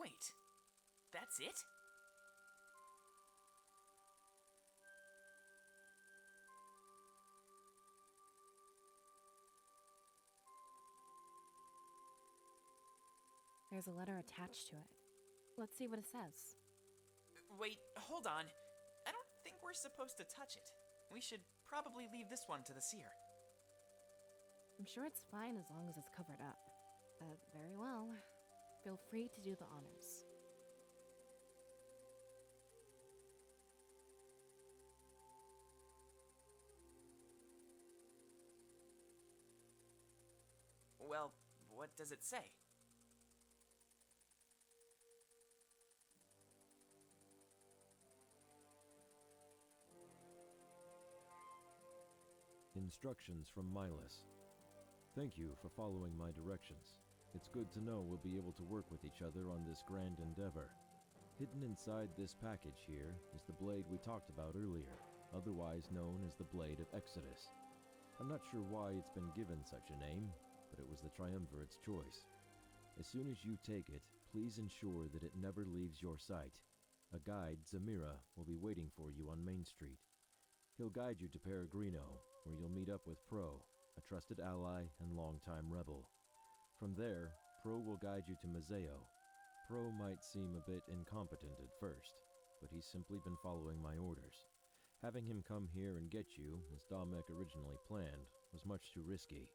Wait, that's it? There's a letter attached to it. Let's see what it says. Wait, hold on. I don't think we're supposed to touch it. We should probably leave this one to the seer. I'm sure it's fine as long as it's covered up. Very well. Feel free to do the honors. Well, what does it say? Instructions from Milas. Thank you for following my directions. It's good to know we'll be able to work with each other on this grand endeavor. Hidden inside this package here is the blade we talked about earlier, otherwise known as the Blade of Exodus. I'm not sure why it's been given such a name, but it was the Triumvirate's choice. As soon as you take it, please ensure that it never leaves your sight. A guide, Zamira, will be waiting for you on Main Street. He'll guide you to Peregrino, where you'll meet up with Pro, a trusted ally and longtime rebel. From there, Pro will guide you to Mazeo. Pro might seem a bit incompetent at first, but he's simply been following my orders. Having him come here and get you, as Damek originally planned, was much too risky.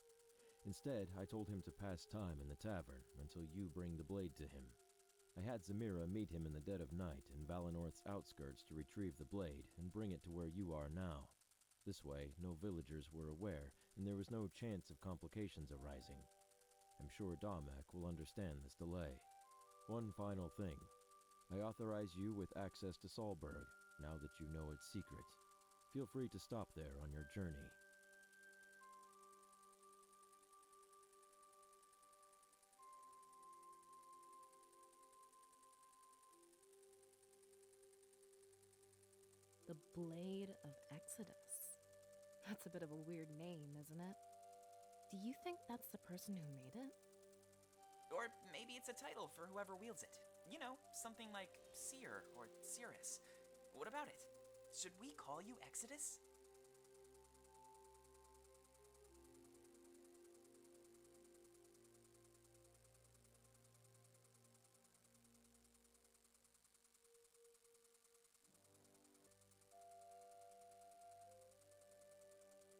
Instead, I told him to pass time in the tavern until you bring the blade to him. I had Zamira meet him in the dead of night in Valinorth's outskirts to retrieve the blade and bring it to where you are now. This way, no villagers were aware, and there was no chance of complications arising. I'm sure Damek will understand this delay. One final thing. I authorize you with access to Solberg, now that you know its secret. Feel free to stop there on your journey. The Blade of Exodus. That's a bit of a weird name, isn't it? Do you think that's the person who made it? Or maybe it's a title for whoever wields it. You know, something like Seer or Cirrus. What about it? Should we call you Exodus?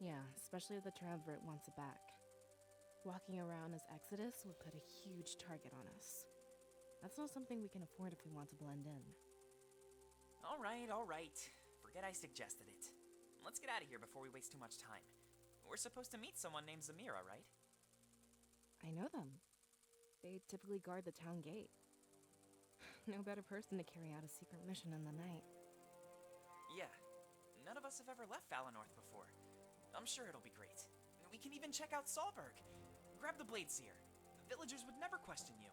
Yeah, especially if the Triumvirate wants it back. Walking around as Exodus would put a huge target on us. That's not something we can afford if we want to blend in. All right. Forget I suggested it. Let's get out of here before we waste too much time. We're supposed to meet someone named Zamira, right? I know them. They typically guard the town gate. No better person to carry out a secret mission in the night. Yeah. None of us have ever left Valinorth before. I'm sure it'll be great. We can even check out Solberg. Grab the blade, Seer. The villagers would never question you.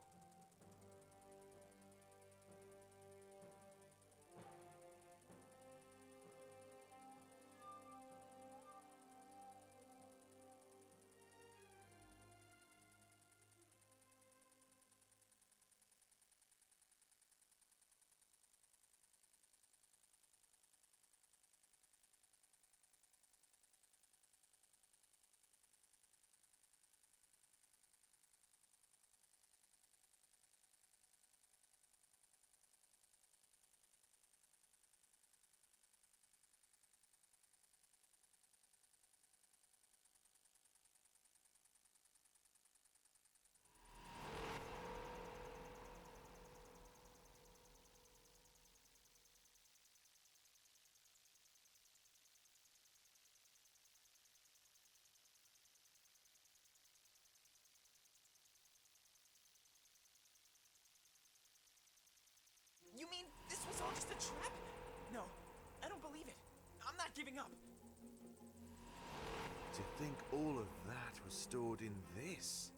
You mean this was all just a trap? No, I don't believe it. I'm not giving up. To think all of that was stored in this.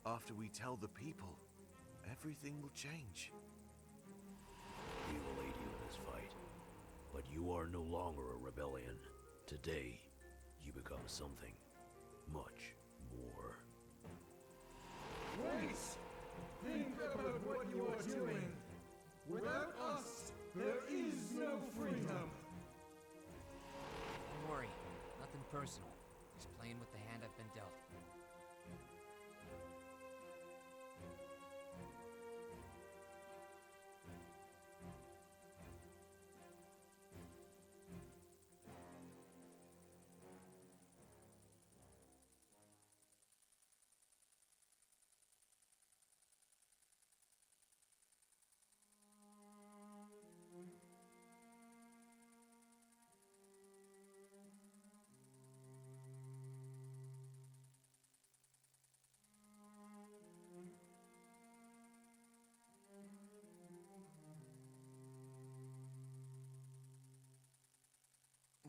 After we tell the people, everything will change. We will aid you in this fight, but you are no longer a rebellion. Today, you become something much more. Grace! Think about what you are doing. Without us, there is no freedom. Don't worry, nothing personal. Just playing with the hand I've been dealt.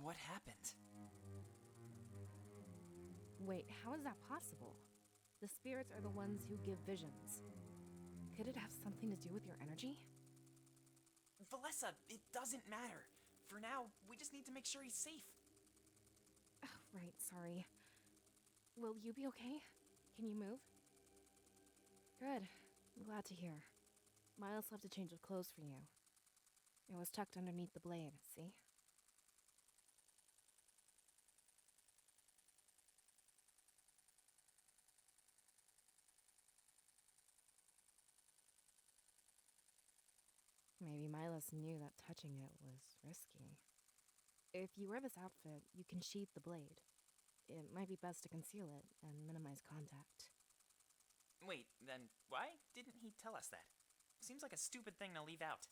What happened? Wait, how is that possible? The spirits are the ones who give visions. Could it have something to do with your energy? Valessa, it doesn't matter. For now, we just need to make sure he's safe. Oh, right, sorry. Will you be okay? Can you move? Good. I'm glad to hear. Miles left a change of clothes for you. It was tucked underneath the blade, see? Maybe Miles knew that touching it was risky. If you wear this outfit, you can sheath the blade. It might be best to conceal it and minimize contact. Wait, then why didn't he tell us that? Seems like a stupid thing to leave out.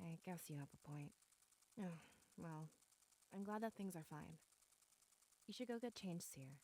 I guess you have a point. Oh, well, I'm glad that things are fine. You should go get changed, Seer.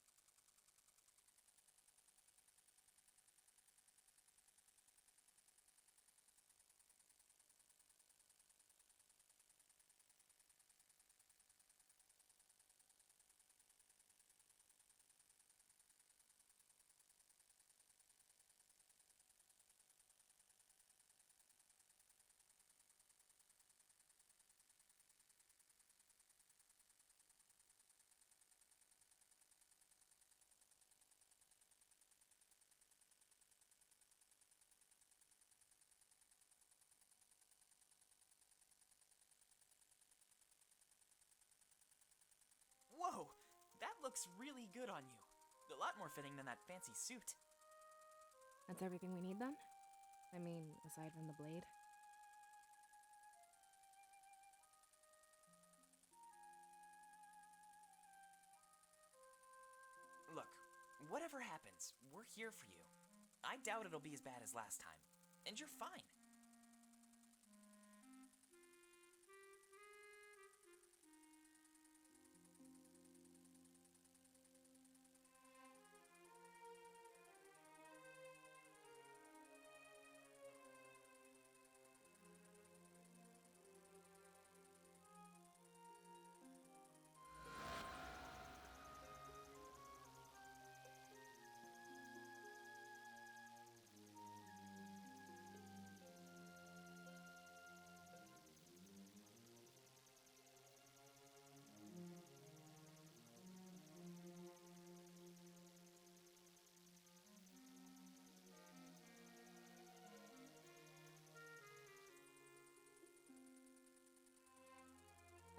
Whoa! That looks really good on you. A lot more fitting than that fancy suit. That's everything we need then? I mean, aside from the blade? Look, whatever happens, we're here for you. I doubt it'll be as bad as last time. And you're fine.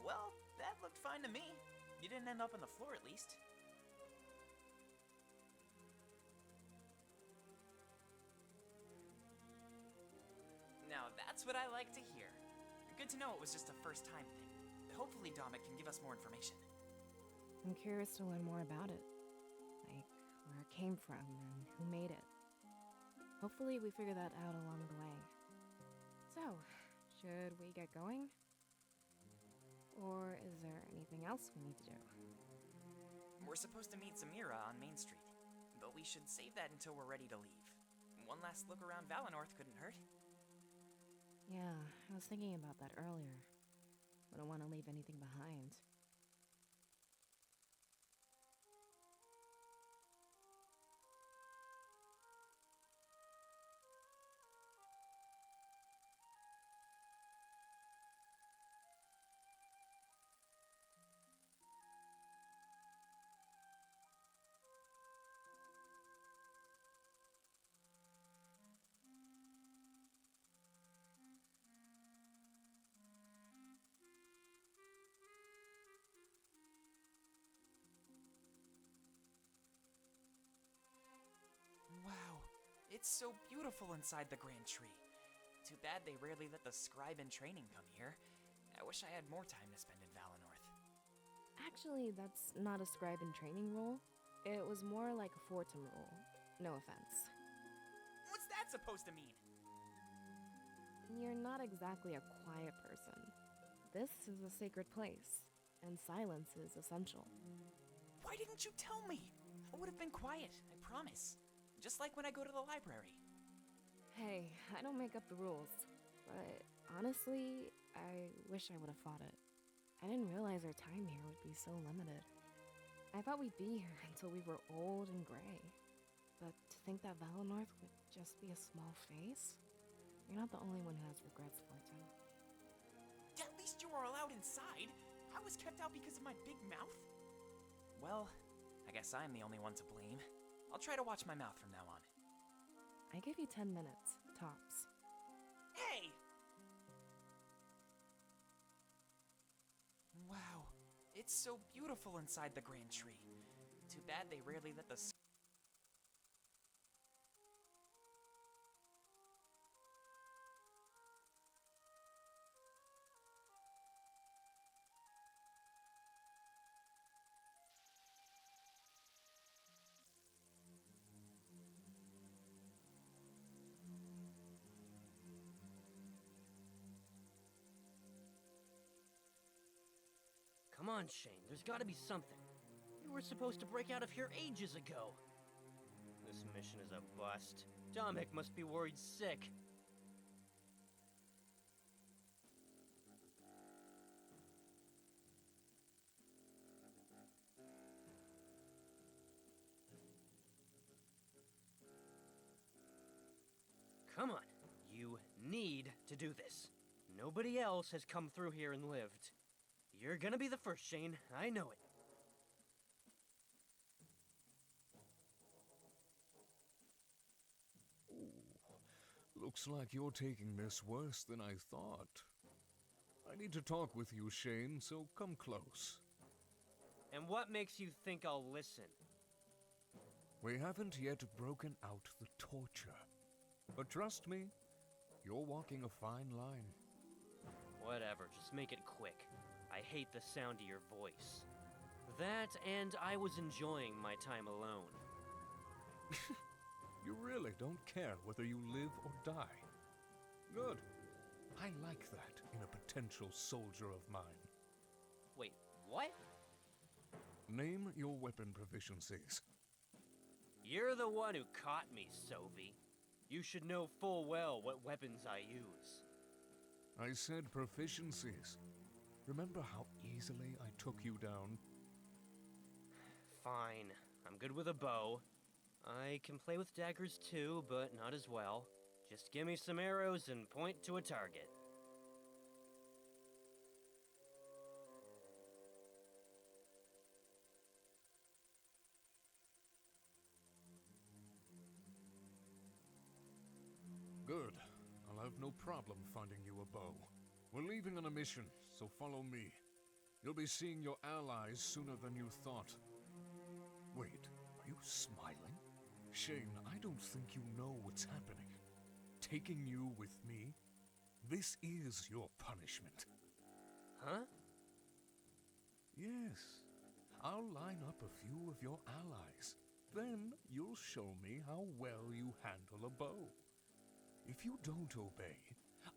Well, that looked fine to me. You didn't end up on the floor, at least. Now, that's what I like to hear. Good to know it was just a first-time thing. Hopefully Damek can give us more information. I'm curious to learn more about it. Like, where it came from and who made it. Hopefully we figure that out along the way. So, should we get going? Or is there anything else we need to do? We're supposed to meet Zamira on Main Street, but we should save that until we're ready to leave. One last look around Valinorth couldn't hurt. Yeah, I was thinking about that earlier. Wouldn't want to leave anything behind. it's so beautiful inside the Grand Tree. Too bad they rarely let the scribe in training come here. I wish I had more time to spend in Valinorth. Actually, that's not a scribe in training rule. It was more like a Fortum rule. No offense. What's that supposed to mean? You're not exactly a quiet person. This is a sacred place, and silence is essential. Why didn't you tell me? I would have been quiet, I promise. Just like when I go to the library. Hey, I don't make up the rules. But honestly, I wish I would have fought it. I didn't realize our time here would be so limited. I thought we'd be here until we were old and gray. But to think that Valinorth would just be a small face? You're not the only one who has regrets, Fortin. At least you were allowed inside. I was kept out because of my big mouth. Well, I guess I'm the only one to blame. I'll try to watch my mouth from now on. I give you 10 minutes, tops. Hey! Wow, it's so beautiful inside the Grand Tree. Too bad they rarely let the Come on, Shane, there's gotta be something. You were supposed to break out of here ages ago. This mission is a bust. Damek must be worried sick. Come on, you need to do this. Nobody else has come through here and lived. You're gonna be the first, Shane. I know it. Looks like you're taking this worse than I thought. I need to talk with you, Shane, so come close. And what makes you think I'll listen? We haven't yet broken out the torture. But trust me, you're walking a fine line. Whatever, just make it quick. I hate the sound of your voice. That, and I was enjoying my time alone. You really don't care whether you live or die. Good. I like that in a potential soldier of mine. Wait, what? Name your weapon proficiencies. You're the one who caught me, Sovey. You should know full well what weapons I use. I said proficiencies. Remember how easily I took you down? Fine. I'm good with a bow. I can play with daggers too, but not as well. Just give me some arrows and point to a target. Good. I'll have no problem finding you a bow. We're leaving on a mission, so follow me. You'll be seeing your allies sooner than you thought. Wait, are you smiling? Shane, I don't think you know what's happening. Taking you with me? This is your punishment. Huh? Yes. I'll line up a few of your allies. Then you'll show me how well you handle a bow. If you don't obey,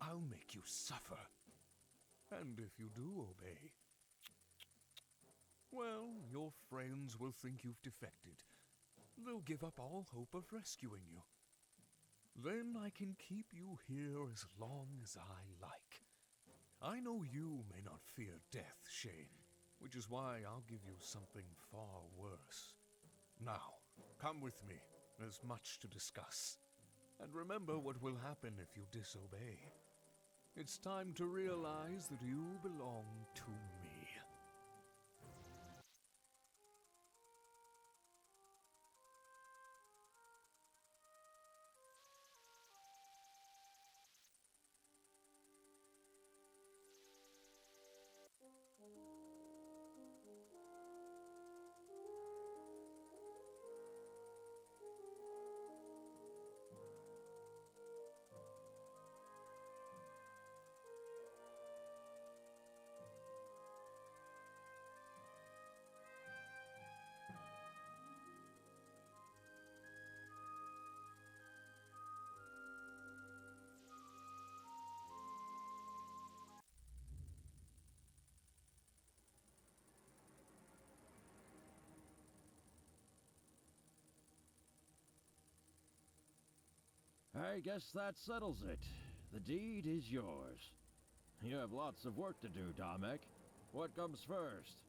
I'll make you suffer. And if you do obey, well, your friends will think you've defected. They'll give up all hope of rescuing you. Then I can keep you here as long as I like. I know you may not fear death, Shane, which is why I'll give you something far worse. Now, come with me. There's much to discuss. And remember what will happen if you disobey. It's time to realize that you belong to me. I guess that settles it. The deed is yours. You have lots of work to do, Damek. What comes first?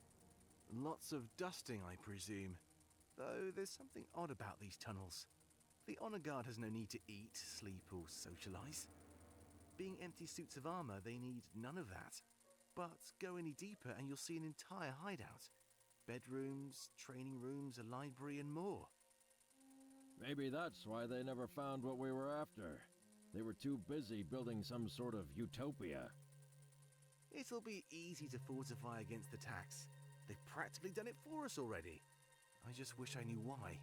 Lots of dusting, I presume. Though there's something odd about these tunnels. The honor guard has no need to eat, sleep, or socialize. Being empty suits of armor, they need none of that. But go any deeper and you'll see an entire hideout. Bedrooms, training rooms, a library, and more. Maybe that's why they never found what we were after. They were too busy building some sort of utopia. It'll be easy to fortify against attacks. They've practically done it for us already. I just wish I knew why.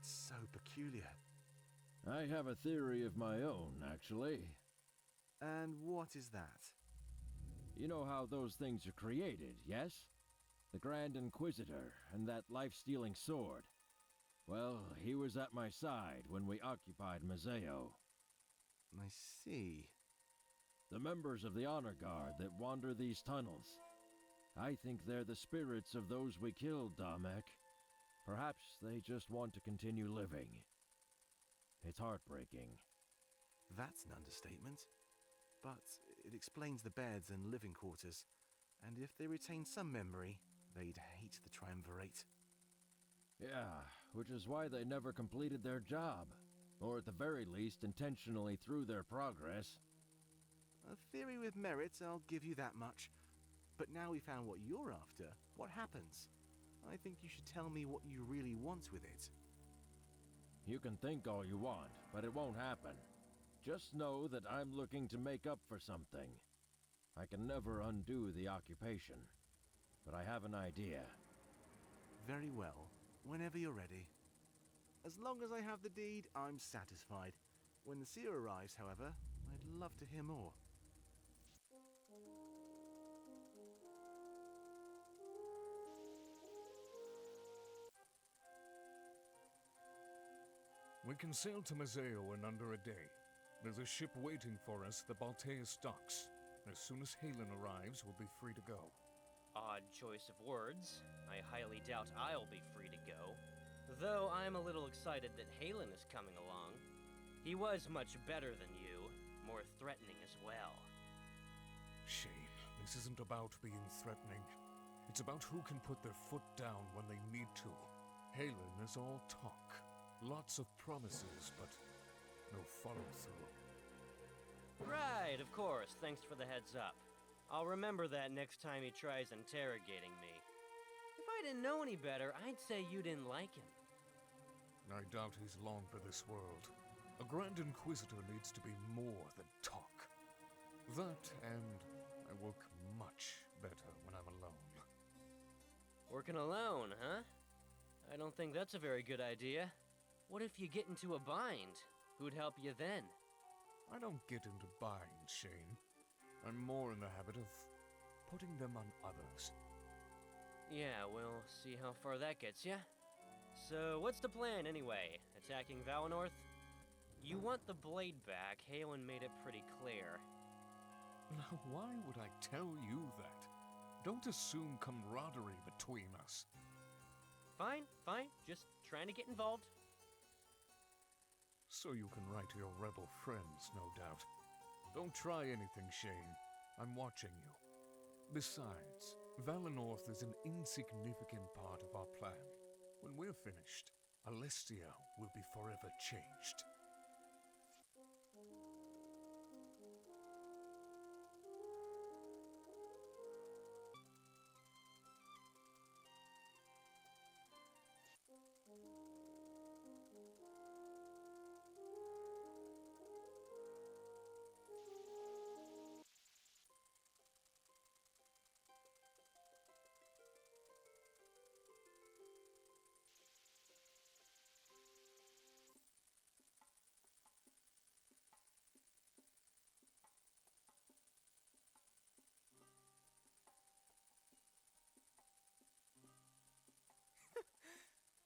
It's so peculiar. I have a theory of my own, actually. And what is that? You know how those things are created, yes? The Grand Inquisitor and that life-stealing sword. Well, he was at my side when we occupied Mazeo. I see. The members of the Honor Guard that wander these tunnels. I think they're the spirits of those we killed, Damek. Perhaps they just want to continue living. It's heartbreaking. That's an understatement. But it explains the beds and living quarters. And if they retain some memory, they'd hate the Triumvirate. Yeah, which is why they never completed their job. Or at the very least, intentionally threw their progress. A theory with merit, I'll give you that much. But now we found what you're after, what happens? I think you should tell me what you really want with it. You can think all you want, but it won't happen. Just know that I'm looking to make up for something. I can never undo the occupation, but I have an idea. Very well, whenever you're ready. As long as I have the deed, I'm satisfied. When the seer arrives, however, I'd love to hear more. We can sail to Mazeo in under a day. There's a ship waiting for us at the Balteus docks. As soon as Halen arrives, we'll be free to go. Odd choice of words. I highly doubt I'll be free to go. Though I'm a little excited that Halen is coming along. He was much better than you, more threatening as well. Shane, this isn't about being threatening. It's about who can put their foot down when they need to. Halen is all talk. Lots of promises, but no follow-through. Right, of course. Thanks for the heads up. I'll remember that next time he tries interrogating me. If I didn't know any better, I'd say you didn't like him. I doubt he's long for this world. A Grand Inquisitor needs to be more than talk. That, and I work much better when I'm alone. Working alone, huh? I don't think that's a very good idea. What if you get into a bind? Who'd help you then? I don't get into binds, Shane. I'm more in the habit of putting them on others. Yeah, we'll see how far that gets ya. So, what's the plan anyway? Attacking Valinorth? You want the blade back, Halen made it pretty clear. Now, why would I tell you that? Don't assume camaraderie between us. Fine, just trying to get involved. So you can write to your rebel friends, no doubt. Don't try anything, Shane. I'm watching you. Besides, Valinorth is an insignificant part of our plan. When we're finished, Alestia will be forever changed.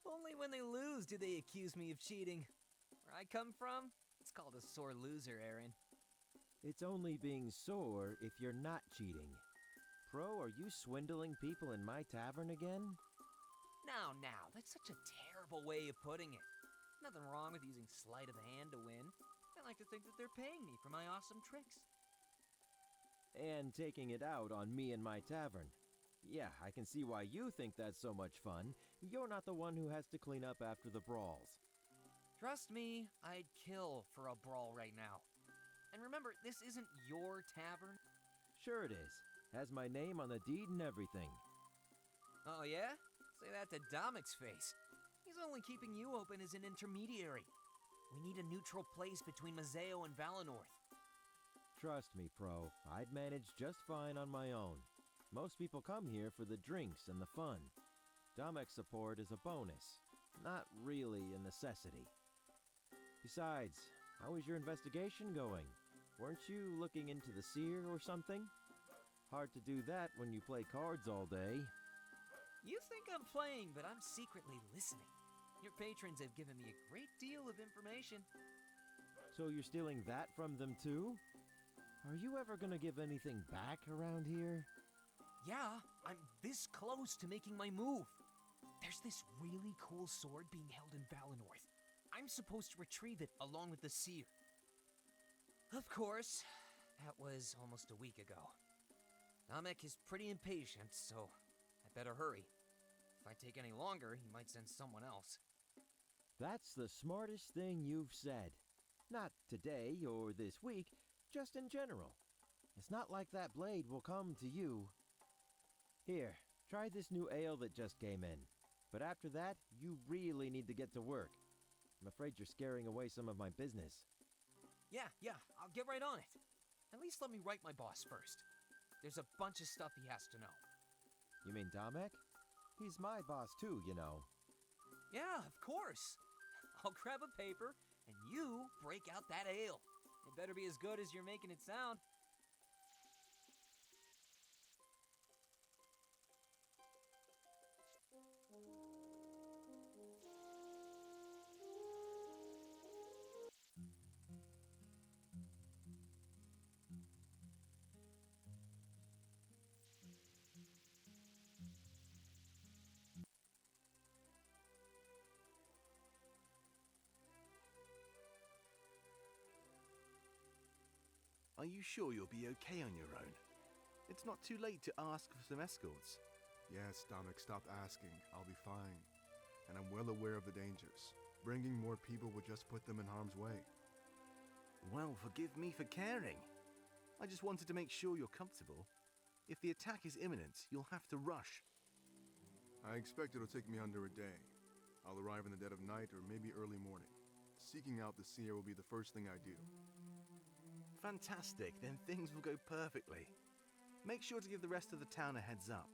Only when they lose do they accuse me of cheating. Where I come from, it's called a sore loser, Aaron. It's only being sore if you're not cheating. Pro, are you swindling people in my tavern again? Now, that's such a terrible way of putting it. Nothing wrong with using sleight of hand to win. I like to think that they're paying me for my awesome tricks. And taking it out on me and my tavern. Yeah, I can see why you think that's so much fun. You're not the one who has to clean up after the brawls. Trust me, I'd kill for a brawl right now. And remember, this isn't your tavern. Sure it is. Has my name on the deed and everything. Oh yeah? Say that to Damek's face. He's only keeping you open as an intermediary. We need a neutral place between Mazeo and Valinorth. Trust me, Pro. I'd manage just fine on my own. Most people come here for the drinks and the fun. Damek's support is a bonus, not really a necessity. Besides, how is your investigation going? Weren't you looking into the seer or something? Hard to do that when you play cards all day. You think I'm playing, but I'm secretly listening. Your patrons have given me a great deal of information. So you're stealing that from them too? Are you ever gonna give anything back around here? Yeah, I'm this close to making my move. There's this really cool sword being held in Valinorth. I'm supposed to retrieve it along with the seer. Of course, that was almost a week ago. Damek is pretty impatient, so I better hurry. If I take any longer, he might send someone else. That's the smartest thing you've said. Not today or this week, just in general. It's not like that blade will come to you. Here, try this new ale that just came in. But after that, you really need to get to work. I'm afraid you're scaring away some of my business. Yeah, I'll get right on it. At least let me write my boss first. There's a bunch of stuff he has to know. You mean Damek? He's my boss too, you know. Yeah, of course. I'll grab a paper, and you break out that ale. It better be as good as you're making it sound. Are you sure you'll be okay on your own? It's not too late to ask for some escorts. Yes, Damek, stop asking. I'll be fine. And I'm well aware of the dangers. Bringing more people would just put them in harm's way. Well, forgive me for caring. I just wanted to make sure you're comfortable. If the attack is imminent, you'll have to rush. I expect it'll take me under a day. I'll arrive in the dead of night or maybe early morning. Seeking out the seer will be the first thing I do. Fantastic, then things will go perfectly. Make sure to give the rest of the town a heads up.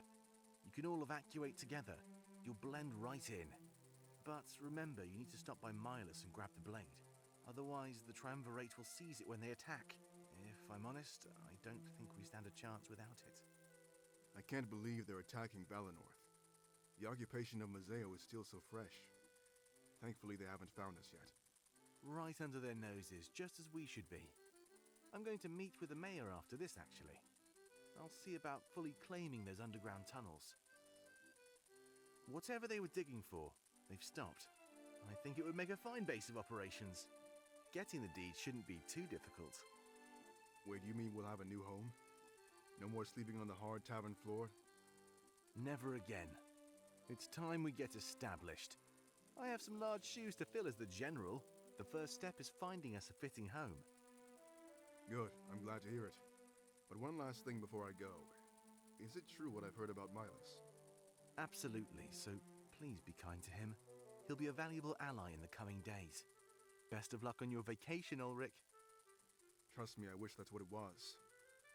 You can all evacuate together. You'll blend right in. But remember, you need to stop by Milas and grab the blade. Otherwise, the Triumvirate will seize it when they attack. If I'm honest, I don't think we stand a chance without it. I can't believe they're attacking Valinorth. The occupation of Mazeo is still so fresh. Thankfully, they haven't found us yet. Right under their noses, just as we should be. I'm going to meet with the mayor after this, actually. I'll see about fully claiming those underground tunnels. Whatever they were digging for, they've stopped. I think it would make a fine base of operations. Getting the deed shouldn't be too difficult. Wait, you mean we'll have a new home? No more sleeping on the hard tavern floor? Never again. It's time we get established. I have some large shoes to fill as the general. The first step is finding us a fitting home. Good, I'm glad to hear it. But one last thing before I go. Is it true what I've heard about Milas? Absolutely, so please be kind to him. He'll be a valuable ally in the coming days. Best of luck on your vacation, Ulrich. Trust me, I wish that's what it was.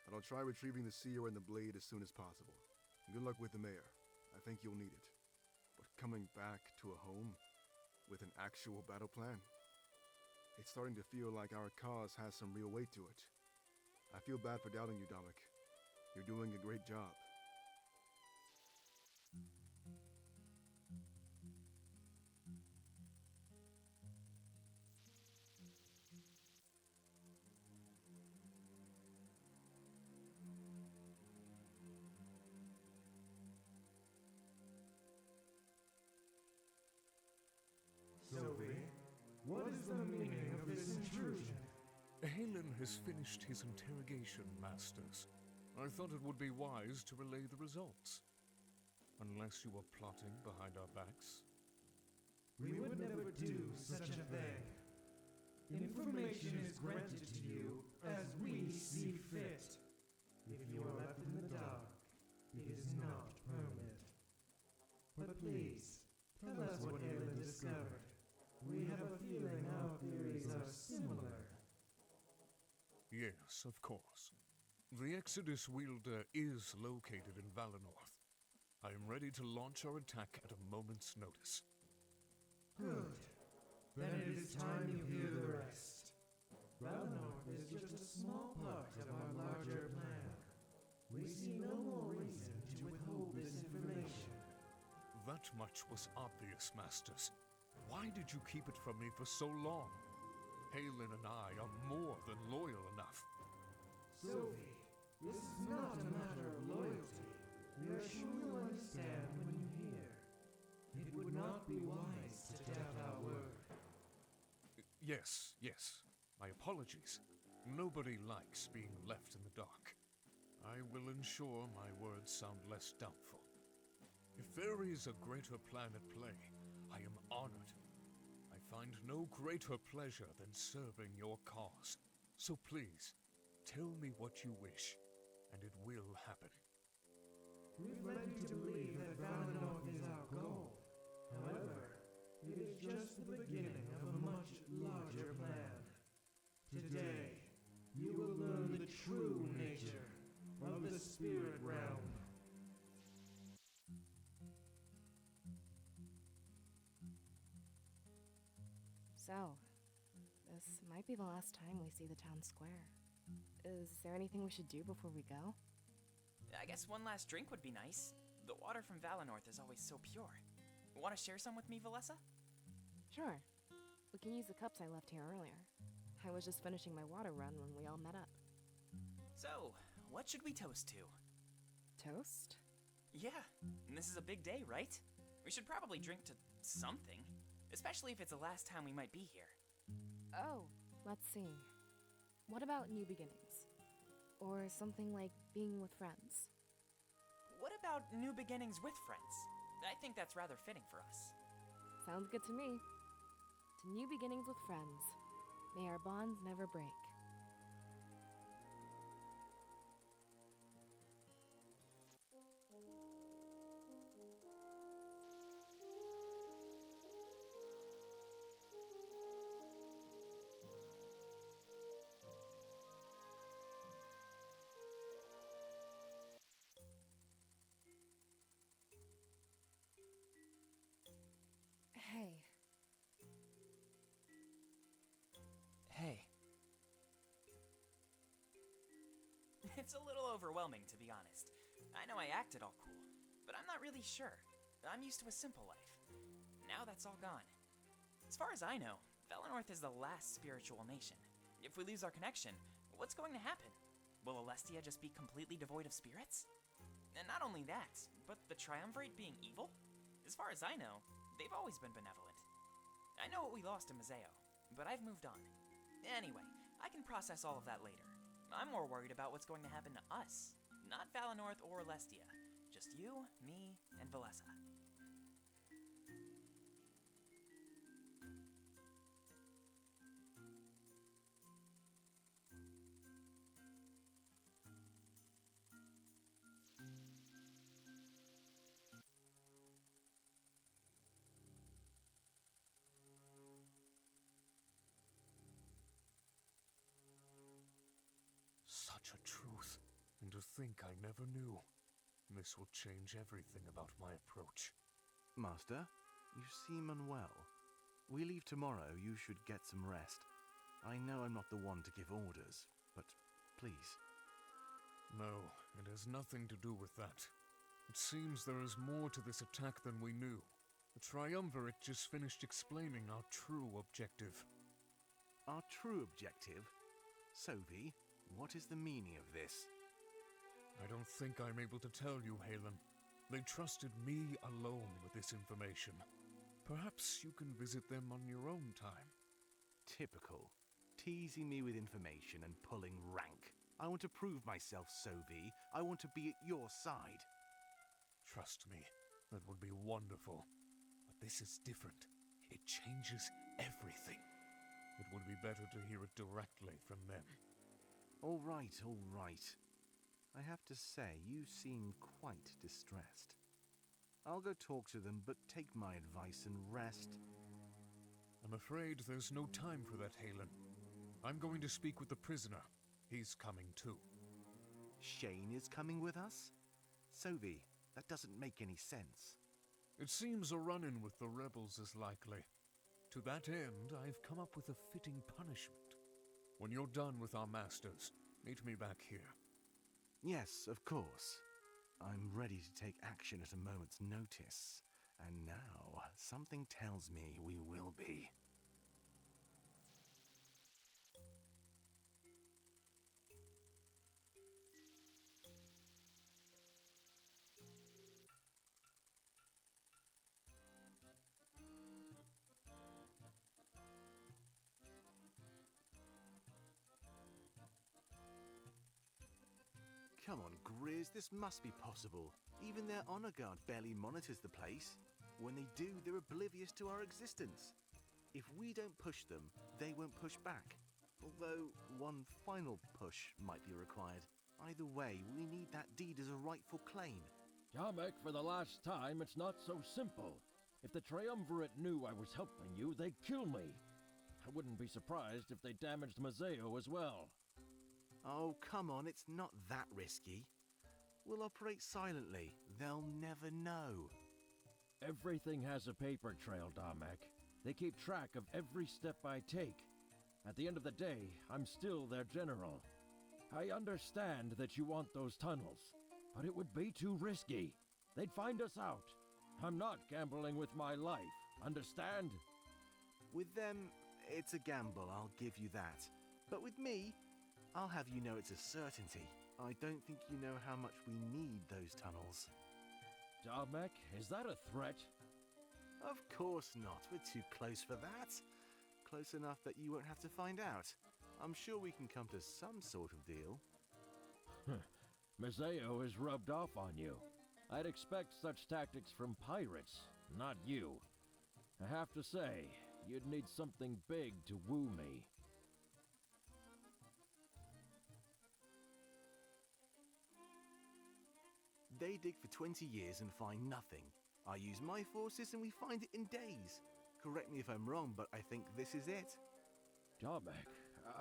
But I'll try retrieving the seer and the blade as soon as possible. Good luck with the mayor. I think you'll need it. But coming back to a home with an actual battle plan? It's starting to feel like our cause has some real weight to it. I feel bad for doubting you, Damek. You're doing a great job. Sovey, what is the meaning of this intrusion? Halen has finished his interrogation, Masters. I thought it would be wise to relay the results. Unless you were plotting behind our backs. We would never do such a thing. Information is granted to you as we see fit. If you are left in the dark, it is not permanent. But please, tell us what Halen discovered. We have a feeling our theories are similar. Yes, of course. The Exodus Wielder is located in Valinorth. I am ready to launch our attack at a moment's notice. Good. Then it is time you hear the rest. Valinorth is just a small part of our larger plan. We see no more reason to withhold this information. That much was obvious, Masters. Why did you keep it from me for so long? Halen and I are more than loyal enough. Sovey, this is not a matter of loyalty. We are sure you'll understand when you hear. It would not be wise to doubt our word. Yes. My apologies. Nobody likes being left in the dark. I will ensure my words sound less doubtful. If there is a greater plan at play, I am honored. I find no greater pleasure than serving your cause. So please, tell me what you wish, and it will happen. We've led you to believe that Valinorth is our goal. However, it is just the beginning of a much larger plan. Today, you will learn the true nature of the spirit realm. So, this might be the last time we see the town square. Is there anything we should do before we go? I guess one last drink would be nice. The water from Valinorth is always so pure. Want to share some with me, Valessa? Sure. We can use the cups I left here earlier. I was just finishing my water run when we all met up. So, what should we toast to? Toast? Yeah, this is a big day, right? We should probably drink to something, especially if it's the last time we might be here. Oh, let's see. What about new beginnings? Or something like being with friends? What about new beginnings with friends? I think that's rather fitting for us. Sounds good to me. To new beginnings with friends. May our bonds never break. Hey. Hey. It's a little overwhelming, to be honest. I know I acted all cool, but I'm not really sure. I'm used to a simple life. Now that's all gone. As far as I know, Valinorth is the last spiritual nation. If we lose our connection, what's going to happen? Will Alestia just be completely devoid of spirits? And not only that, but the Triumvirate being evil? As far as I know, they've always been benevolent. I know what we lost in Mazeo, but I've moved on. Anyway, I can process all of that later. I'm more worried about what's going to happen to us. Not Valinorth or Alestia. Just you, me, and Valessa. Such a truth. And to think I never knew. This will change everything about my approach. Master, you seem unwell. We leave tomorrow. You should get some rest. I know I'm not the one to give orders, but please. No, it has nothing to do with that. It seems there is more to this attack than we knew. The Triumvirate just finished explaining our true objective. Our true objective? Sovey, what is the meaning of this? I don't think I'm able to tell you, Halen. They trusted me alone with this information. Perhaps you can visit them on your own time. Typical. teasing me with information and pulling rank. I want to prove myself, Sovey. I want to be at your side. Trust me, that would be wonderful. But this is different. It changes everything. It would be better to hear it directly from them. All right, all right. I have to say, you seem quite distressed. I'll go talk to them, but take my advice and rest. I'm afraid there's no time for that, Halen. I'm going to speak with the prisoner. He's coming too. Shane is coming with us? Sovey, that doesn't make any sense. It seems a run-in with the rebels is likely. To that end, I've come up with a fitting punishment. When you're done with our masters, meet me back here. Yes, of course. I'm ready to take action at a moment's notice. And now, something tells me we will be. Come on, Grizz, this must be possible. Even their honor guard barely monitors the place. When they do, they're oblivious to our existence. If we don't push them, they won't push back. Although, one final push might be required. Either way, we need that deed as a rightful claim. Damek, for the last time, it's not so simple. If the Triumvirate knew I was helping you, they'd kill me. I wouldn't be surprised if they damaged Mazeo as well. Oh, come on, it's not that risky. We'll operate silently. They'll never know. Everything has a paper trail, Damek. They keep track of every step I take. At the end of the day, I'm still their general. I understand that you want those tunnels, but it would be too risky. They'd find us out. I'm not gambling with my life, understand? With them, it's a gamble, I'll give you that. But with me, I'll have you know it's a certainty. I don't think you know how much we need those tunnels. Damek, is that a threat? Of course not. We're too close for that. Close enough that you won't have to find out. I'm sure we can come to some sort of deal. Mazeo is rubbed off on you. I'd expect such tactics from pirates, not you. I have to say, you'd need something big to woo me. They dig for 20 years and find nothing. I use my forces and we find it in days. Correct me if I'm wrong, but I think this is it. Damek,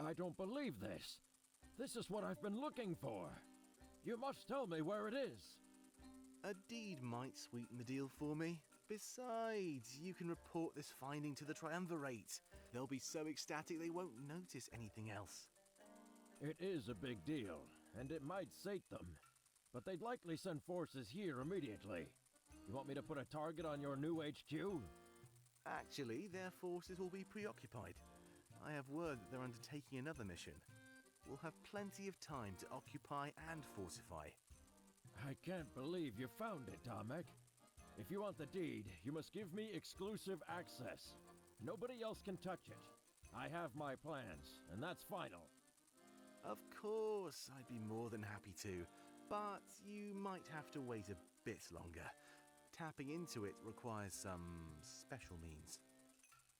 I don't believe this. This is what I've been looking for. You must tell me where it is. A deed might sweeten the deal for me. Besides, you can report this finding to the Triumvirate. They'll be so ecstatic they won't notice anything else. It is a big deal, and it might sate them. But they'd likely send forces here immediately. You want me to put a target on your new HQ? Actually, their forces will be preoccupied. I have word that they're undertaking another mission. We'll have plenty of time to occupy and fortify. I can't believe you found it, Damek. If you want the deed, you must give me exclusive access. Nobody else can touch it. I have my plans, and that's final. Of course, I'd be more than happy to, but you might have to wait a bit longer. Tapping into it requires some special means.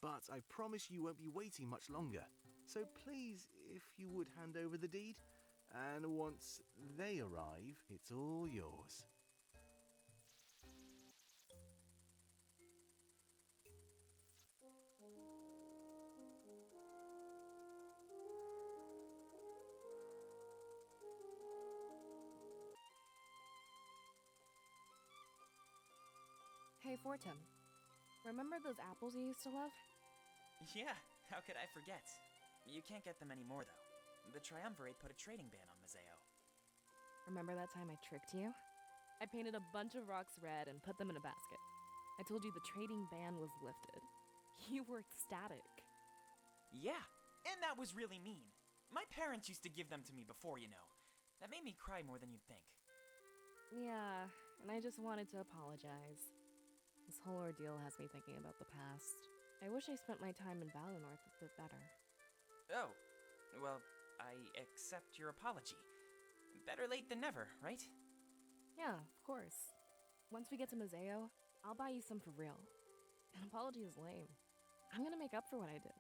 But I promise you won't be waiting much longer. So please, if you would hand over the deed, and once they arrive, it's all yours. Hey, Fortem. Remember those apples you used to love? Yeah, how could I forget? You can't get them anymore, though. The Triumvirate put a trading ban on Mazeo. Remember that time I tricked you? I painted a bunch of rocks red and put them in a basket. I told you the trading ban was lifted. You were ecstatic. Yeah, and that was really mean. My parents used to give them to me before, you know. That made me cry more than you'd think. Yeah, and I just wanted to apologize. This whole ordeal has me thinking about the past. I wish I spent my time in Valinorth a bit better. Oh, Well, I accept your apology. Better late than never, right? Yeah, of course. Once we get to Museo, I'll buy you some for real. An apology is lame. I'm gonna make up for what I did.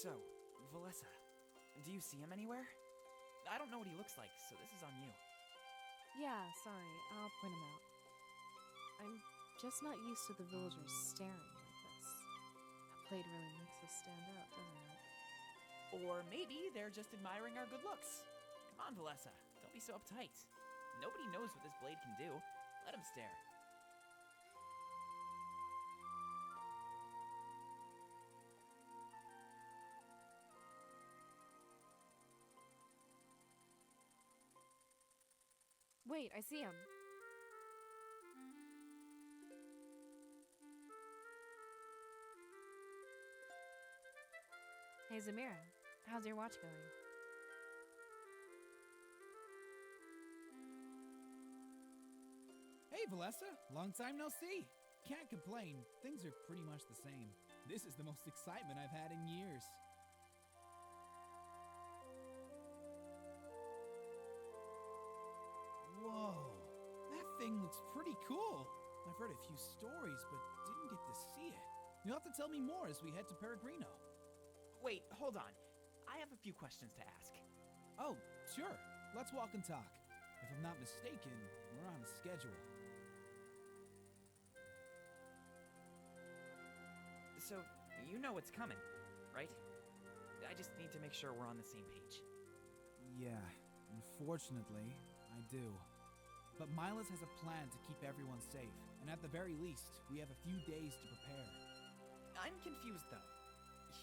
So, Valessa, do you see him anywhere? I don't know what he looks like, so this is on you. Yeah, sorry, I'll point him out. I'm just not used to the villagers staring like this. A blade really makes us stand out, doesn't it? Or maybe they're just admiring our good looks. Come on, Valessa, don't be so uptight. Nobody knows what this blade can do. Let him stare. Wait, I see him. Hey, Zamira, how's your watch going? Hey, Valessa. Long time no see. Can't complain. Things are pretty much the same. This is the most excitement I've had in years. Whoa. That thing looks pretty cool. I've heard a few stories, but didn't get to see it. You'll have to tell me more as we head to Peregrino. Wait, hold on. I have a few questions to ask. Oh, sure. Let's walk and talk. If I'm not mistaken, we're on a schedule. So, you know what's coming, right? I just need to make sure we're on the same page. Yeah, unfortunately, I do. But Milas has a plan to keep everyone safe, and at the very least, we have a few days to prepare. I'm confused, though.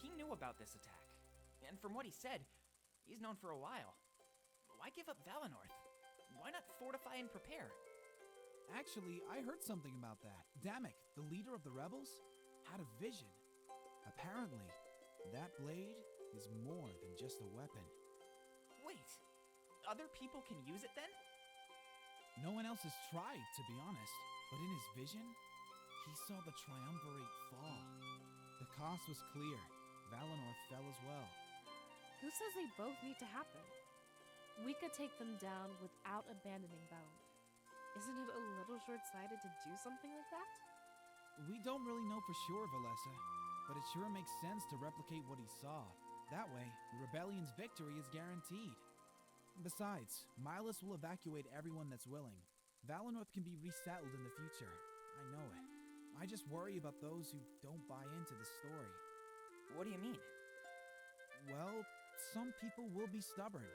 He knew about this attack, and from what he said, he's known for a while. Why give up Valinorth? Why not fortify and prepare? Actually, I heard something about that. Damek, the leader of the rebels, had a vision. Apparently, that blade is more than just a weapon. Wait, other people can use it then? No one else has tried, to be honest. But in his vision, he saw the triumvirate fall. The cost was clear. Valinorth fell as well. Who says they both need to happen? We could take them down without abandoning Valinorth. Isn't it a little short-sighted to do something like that? We don't really know for sure, Valessa, but it sure makes sense to replicate what he saw. That way, the rebellion's victory is guaranteed. Besides, Milas will evacuate everyone that's willing. Valinorth can be resettled in the future. I know it. I just worry about those who don't buy into the story. What do you mean? Well, some people will be stubborn.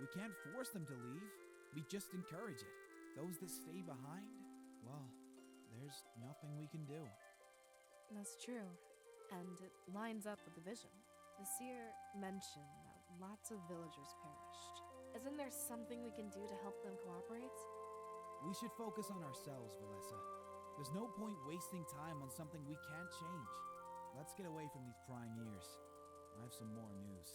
We can't force them to leave. We just encourage it. Those that stay behind, well, there's nothing we can do. That's true. And it lines up with the vision. The seer mentioned that lots of villagers perished. Isn't there something we can do to help them cooperate? We should focus on ourselves, Valessa. There's no point wasting time on something we can't change. Let's get away from these prying ears. I have some more news.